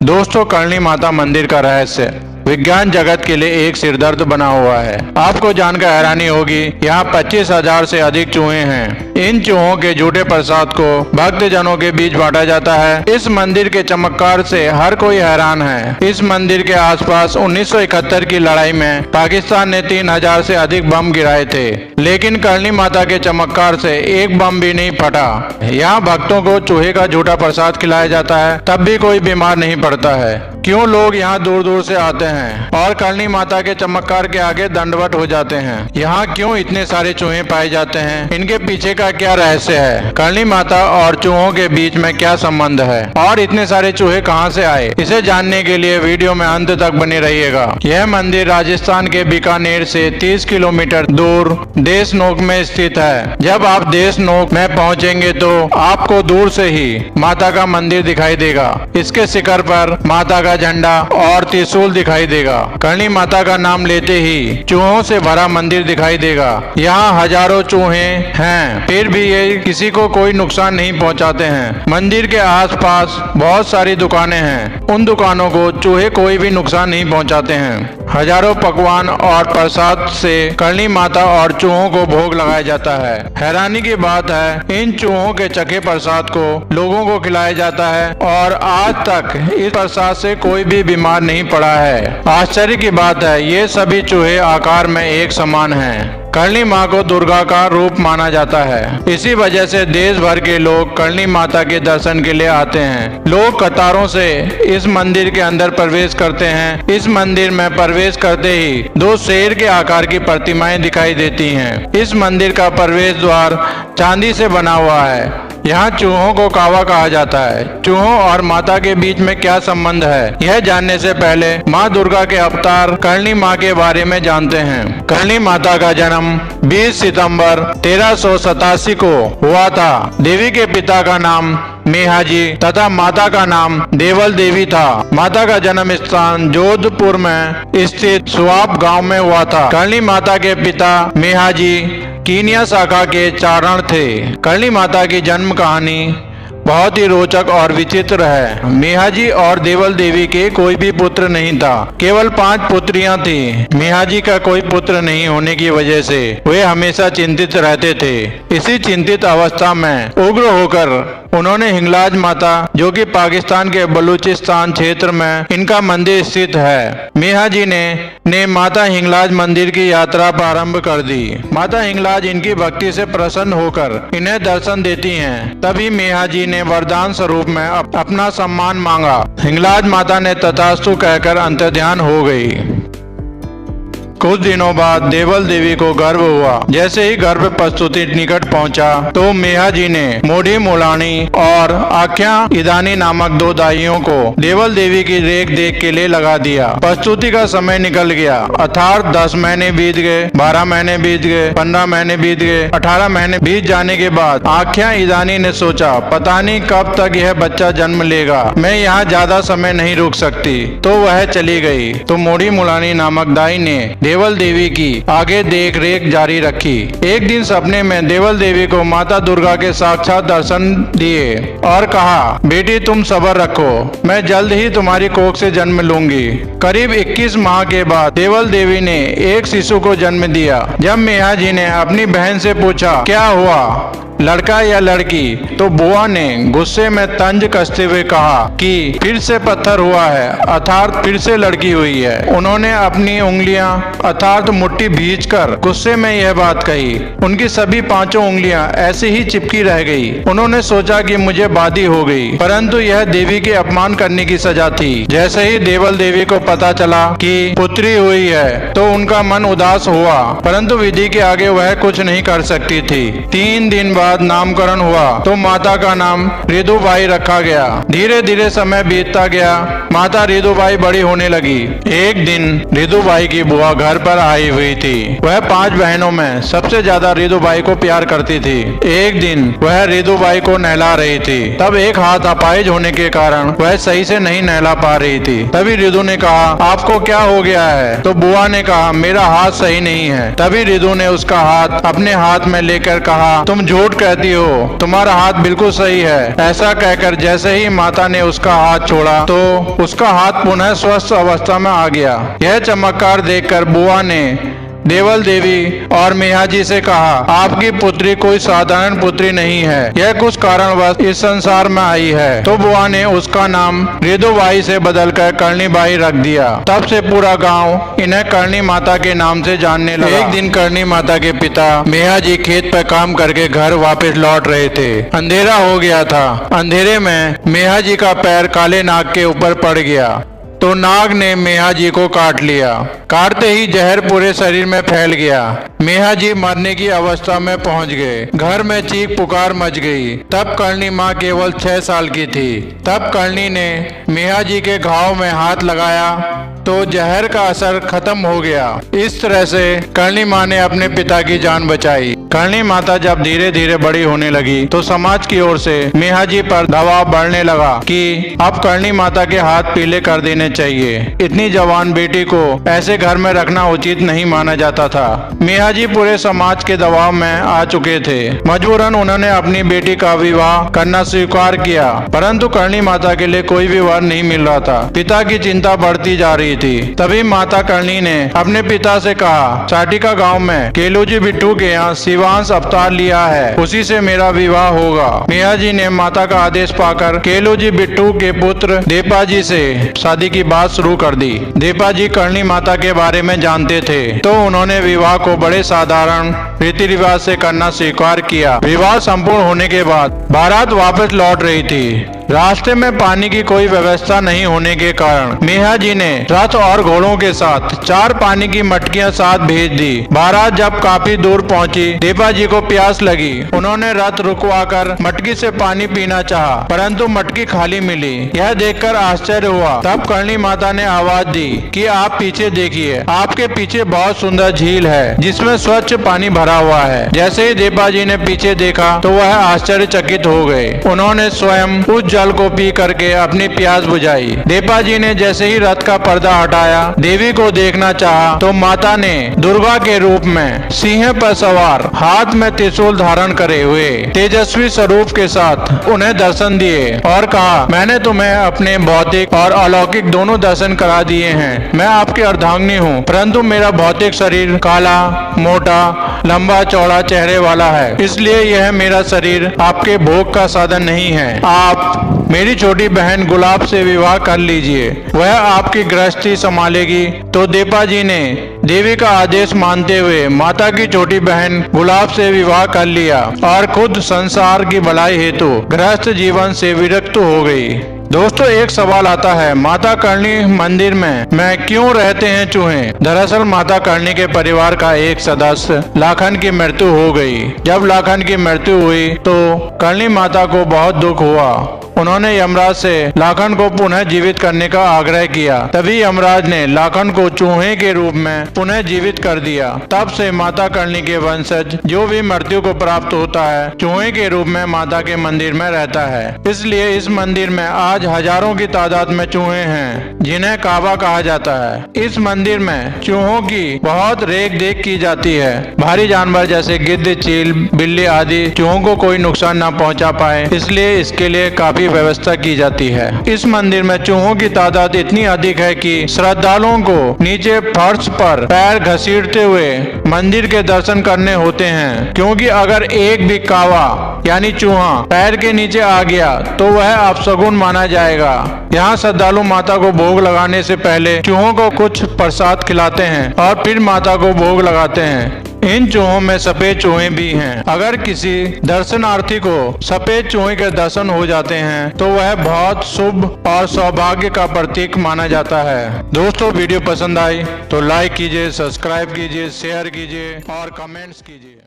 दोस्तों, करणी माता मंदिर का रहस्य विज्ञान जगत के लिए एक सिरदर्द बना हुआ है। आपको जानकर हैरानी होगी, यहाँ 25,000 से अधिक चूहे हैं। इन चूहों के झूठे प्रसाद को भक्तजनों के बीच बांटा जाता है। इस मंदिर के चमत्कार से हर कोई हैरान है। इस मंदिर के आसपास 1971 की लड़ाई में पाकिस्तान ने 3,000 से अधिक बम गिराए थे, लेकिन करणी माता के चमत्कार से एक बम भी नहीं फटा। यहाँ भक्तों को चूहे का झूठा प्रसाद खिलाया जाता है, तब भी कोई बीमार नहीं पड़ता है। क्यों लोग यहाँ दूर दूर से आते हैं और करणी माता के चमत्कार के आगे दंडवत हो जाते हैं? यहाँ क्यों इतने सारे चूहे पाए जाते हैं? इनके पीछे का क्या रहस्य है? करणी माता और चूहों के बीच में क्या संबंध है और इतने सारे चूहे कहाँ से आए? इसे जानने के लिए वीडियो में अंत तक बने रहिएगा। यह मंदिर राजस्थान के बीकानेर से 30 किलोमीटर दूर देशनोक में स्थित है। जब आप देशनोक में पहुँचेंगे तो आपको दूर से ही माता का मंदिर दिखाई देगा। इसके शिखर पर माता का झंडा और त्रिशूल दिखाई देगा। करणी माता का नाम लेते ही चूहों से भरा मंदिर दिखाई देगा। यहाँ हजारों चूहे हैं, फिर भी ये किसी को कोई नुकसान नहीं पहुँचाते हैं। मंदिर के आसपास बहुत सारी दुकानें हैं, उन दुकानों को चूहे कोई भी नुकसान नहीं पहुँचाते हैं। हजारों पकवान और प्रसाद से करणी माता और चूहों को भोग लगाया जाता है। हैरानी की बात है, इन चूहों के चखे प्रसाद को लोगों को खिलाया जाता है और आज तक इस प्रसाद से कोई भी बीमार नहीं पड़ा है। आश्चर्य की बात है, ये सभी चूहे आकार में एक समान हैं। करणी माँ को दुर्गा का रूप माना जाता है। इसी वजह से देश भर के लोग करणी माता के दर्शन के लिए आते हैं। लोग कतारों से इस मंदिर के अंदर प्रवेश करते हैं। इस मंदिर में प्रवेश करते ही 2 शेर के आकार की प्रतिमाएं दिखाई देती हैं। इस मंदिर का प्रवेश द्वार चांदी से बना हुआ है। यहाँ चूहों को कावा कहा जाता है। चूहों और माता के बीच में क्या संबंध है, यह जानने से पहले माँ दुर्गा के अवतार करणी माँ के बारे में जानते हैं। करणी माता का जन्म 20 सितंबर 1387 को हुआ था। देवी के पिता का नाम मेहाजी तथा माता का नाम देवल देवी था। माता का जन्म स्थान जोधपुर में स्थित सुआब गांव में हुआ था। करणी माता के पिता मेहाजी कीनिया शाखा के चारण थे। करणी माता की जन्म कहानी बहुत ही रोचक और विचित्र है। मेहाजी और देवल देवी के कोई भी पुत्र नहीं था, केवल 5 पुत्रियां थी। मेहाजी का कोई पुत्र नहीं होने की वजह से वे हमेशा चिंतित रहते थे। इसी चिंतित अवस्था में उग्र होकर उन्होंने हिंगलाज माता, जो कि पाकिस्तान के बलूचिस्तान क्षेत्र में इनका मंदिर स्थित है, मेहाजी ने माता हिंगलाज मंदिर की यात्रा प्रारंभ कर दी। माता हिंगलाज इनकी भक्ति से प्रसन्न होकर इन्हें दर्शन देती हैं। तभी मेहाजी ने वरदान स्वरूप में अपना सम्मान मांगा। हिंगलाज माता ने तथास्तु कहकर अंतर्ध्यान हो गई। कुछ दिनों बाद देवल देवी को गर्भ हुआ। जैसे ही गर्भ प्रस्तुति निकट पहुंचा तो मेहाजी ने मोढ़ी मुलानी और आख्या ईदानी नामक 2 दाइयों को देवल देवी की रेख देख के लिए लगा दिया। प्रस्तुति का समय निकल गया, अर्थात 10 महीने बीत गए, 12 महीने बीत गए, 15 महीने बीत गए, 18 महीने बीत जाने के बाद आख्या ईदानी ने सोचा, पता नहीं कब तक यह बच्चा जन्म लेगा, मैं यहाँ ज्यादा समय नहीं रुक सकती, तो वह चली गई। तो मोढ़ी मुलानी नामक दाई ने देवल देवी की आगे देख रेख जारी रखी। एक दिन सपने में देवल देवी को माता दुर्गा के साक्षात दर्शन दिए और कहा, बेटी तुम सब्र रखो, मैं जल्द ही तुम्हारी कोख से जन्म लूंगी। करीब 21 माह के बाद देवल देवी ने एक शिशु को जन्म दिया। जब मेहाजी ने अपनी बहन से पूछा क्या हुआ, लड़का या लड़की, तो बुआ ने गुस्से में तंज कसते हुए कहा कि फिर से पत्थर हुआ है, अर्थात फिर से लड़की हुई है। उन्होंने अपनी उंगलियां अर्थात मुट्ठी भींचकर गुस्से में यह बात कही। उनकी सभी 5 उंगलियां ऐसे ही चिपकी रह गई। उन्होंने सोचा कि मुझे बादी हो गई, परंतु यह देवी के अपमान करने की सजा थी। जैसे ही देवल देवी को पता चला कि पुत्री हुई है तो उनका मन उदास हुआ, परंतु विधि के आगे वह कुछ नहीं कर सकती थी। 3 दिन बाद नामकरण हुआ तो माता का नाम रिदुबाई रखा गया। धीरे धीरे समय बीतता गया, माता रिदुबाई बड़ी होने लगी। एक दिन रिदुबाई की बुआ घर पर आई हुई थी। वह 5 बहनों में सबसे ज्यादा रिदुबाई को प्यार करती थी। एक दिन वह रिदुबाई को नहला रही थी, तब एक हाथ अपाहिज होने के कारण वह सही से नहीं नहला पा रही थी। तभी रिदु ने कहा, आपको क्या हो गया है? तो बुआ ने कहा, मेरा हाथ सही नहीं है। तभी रिदु ने उसका हाथ अपने हाथ में लेकर कहा, तुम झूठ झूठ कहती हो, तुम्हारा हाथ बिल्कुल सही है। ऐसा कहकर जैसे ही माता ने उसका हाथ छोड़ा तो उसका हाथ पुनः स्वस्थ अवस्था में आ गया। यह चमत्कार देखकर बुआ ने देवल देवी और मेहाजी से कहा, आपकी पुत्री कोई साधारण पुत्री नहीं है, यह कुछ कारणवश इस संसार में आई है। तो बुआ ने उसका नाम रिदुबाई से बदलकर कर्णीबाई रख दिया। तब से पूरा गांव इन्हें कर्णी माता के नाम से जानने लगा। एक दिन कर्णी माता के पिता मेहाजी खेत पर काम करके घर वापस लौट रहे थे। अंधेरा हो गया था। अंधेरे में मेहाजी का पैर काले नाग के ऊपर पड़ गया तो नाग ने मेहाजी को काट लिया। काटते ही जहर पूरे शरीर में फैल गया। मेहाजी मरने की अवस्था में पहुंच गए। घर में चीख पुकार मच गई। तब कर्णी माँ केवल 6 साल की थी। तब कर्णी ने मेहाजी के घाव में हाथ लगाया तो जहर का असर खत्म हो गया। इस तरह से कर्णी माँ ने अपने पिता की जान बचाई। कर्णी माता जब धीरे धीरे बड़ी होने लगी तो समाज की ओर से मेहाजी पर दबाव बढ़ने लगा कि अब कर्णी माता के हाथ पीले कर देने चाहिए। इतनी जवान बेटी को ऐसे घर में रखना उचित नहीं माना जाता था। मेहाजी पूरे समाज के दबाव में आ चुके थे। मजबूरन उन्होंने अपनी बेटी का विवाह करना स्वीकार किया, परंतु कर्णी माता के लिए कोई विवाह नहीं मिल रहा था। पिता की चिंता बढ़ती जा रही थी। तभी माता कर्णी ने अपने पिता से कहा, साटिका गांव में केलूजी बिट्टू के यहाँ शिवांश अवतार लिया है, उसी से मेरा विवाह होगा। मेहाजी ने माता का आदेश पाकर केलूजी बिट्टू के पुत्र देपाजी से शादी की बात शुरू कर दी। देपाजी कर्णी माता के बारे में जानते थे तो उन्होंने विवाह को बड़े साधारण रीति रिवाज से करना स्वीकार किया। विवाह संपूर्ण होने के बाद बारात वापस लौट रही थी। रास्ते में पानी की कोई व्यवस्था नहीं होने के कारण मेहाजी ने रथ और घोड़ों के साथ 4 पानी की मटकियां साथ भेज दी। बारात जब काफी दूर पहुंची, देपाजी को प्यास लगी। उन्होंने रथ रुकवाकर मटकी से पानी पीना चाहा, परंतु मटकी खाली मिली। यह देखकर आश्चर्य हुआ। तब कर्णी माता ने आवाज दी कि आप पीछे देखिए, आपके पीछे बहुत सुंदर झील है जिसमें स्वच्छ पानी भरा हुआ है। जैसे ही देपाजी ने पीछे देखा तो वह आश्चर्यचकित हो गए। उन्होंने स्वयं उस जल को पी करके अपनी प्यास बुझाई। देपाजी ने जैसे ही रथ का पर्दा हटाया, देवी को देखना चाहा तो माता ने दुर्गा के रूप में सिंह पर सवार, हाथ में त्रिशूल धारण करे हुए तेजस्वी स्वरूप के साथ उन्हें दर्शन दिए और कहा, मैंने तुम्हें अपने भौतिक और अलौकिक दोनों दर्शन करा दिए हैं। मैं आपकी अर्धांगिनी हूँ, परंतु मेरा भौतिक शरीर काला, मोटा, लंबा चौड़ा चेहरे वाला है, इसलिए यह मेरा शरीर आपके भोग का साधन नहीं है। आप मेरी छोटी बहन गुलाब से विवाह कर लीजिए, वह आपकी गृहस्थी संभालेगी। तो देपाजी ने देवी का आदेश मानते हुए माता की छोटी बहन गुलाब से विवाह कर लिया और खुद संसार की भलाई हेतु गृहस्थ जीवन से विरक्त हो गई। दोस्तों, एक सवाल आता है, माता कर्णी मंदिर में क्यों रहते हैं चूहे? दरअसल माता कर्णी के परिवार का एक सदस्य लाखन की मृत्यु हो गई। जब लाखन की मृत्यु हुई तो कर्णी माता को बहुत दुख हुआ। उन्होंने यमराज से लाखन को पुनः जीवित करने का आग्रह किया। तभी यमराज ने लाखन को चूहे के रूप में पुनः जीवित कर दिया। तब से माता कर्णी के वंशज जो भी मृत्यु को प्राप्त होता है, चूहे के रूप में माता के मंदिर में रहता है। इसलिए इस मंदिर में आज हजारों की तादाद में चूहे हैं, जिन्हें काबा कहा जाता है। इस मंदिर में चूहों की बहुत रेख देख की जाती है। भारी जानवर जैसे गिद्ध, चील, बिल्ली आदि चूहों को कोई नुकसान न पहुंचा पाए, इसलिए इसके लिए काफी व्यवस्था की जाती है। इस मंदिर में चूहों की तादाद इतनी अधिक है कि श्रद्धालुओं को नीचे फर्श पर पैर घसीटते हुए मंदिर के दर्शन करने होते हैं, क्योंकि अगर एक भी कावा यानी चूहा पैर के नीचे आ गया तो वह अपशगुन माना जाएगा। यहाँ श्रद्धालु माता को भोग लगाने से पहले चूहों को कुछ प्रसाद खिलाते हैं और फिर माता को भोग लगाते हैं। इन चूहों में सफेद चूहे भी हैं। अगर किसी दर्शनार्थी को सफेद चूहे के दर्शन हो जाते हैं तो वह बहुत शुभ और सौभाग्य का प्रतीक माना जाता है। दोस्तों, वीडियो पसंद आई तो लाइक कीजिए, सब्सक्राइब कीजिए, शेयर कीजिए और कमेंट्स कीजिए।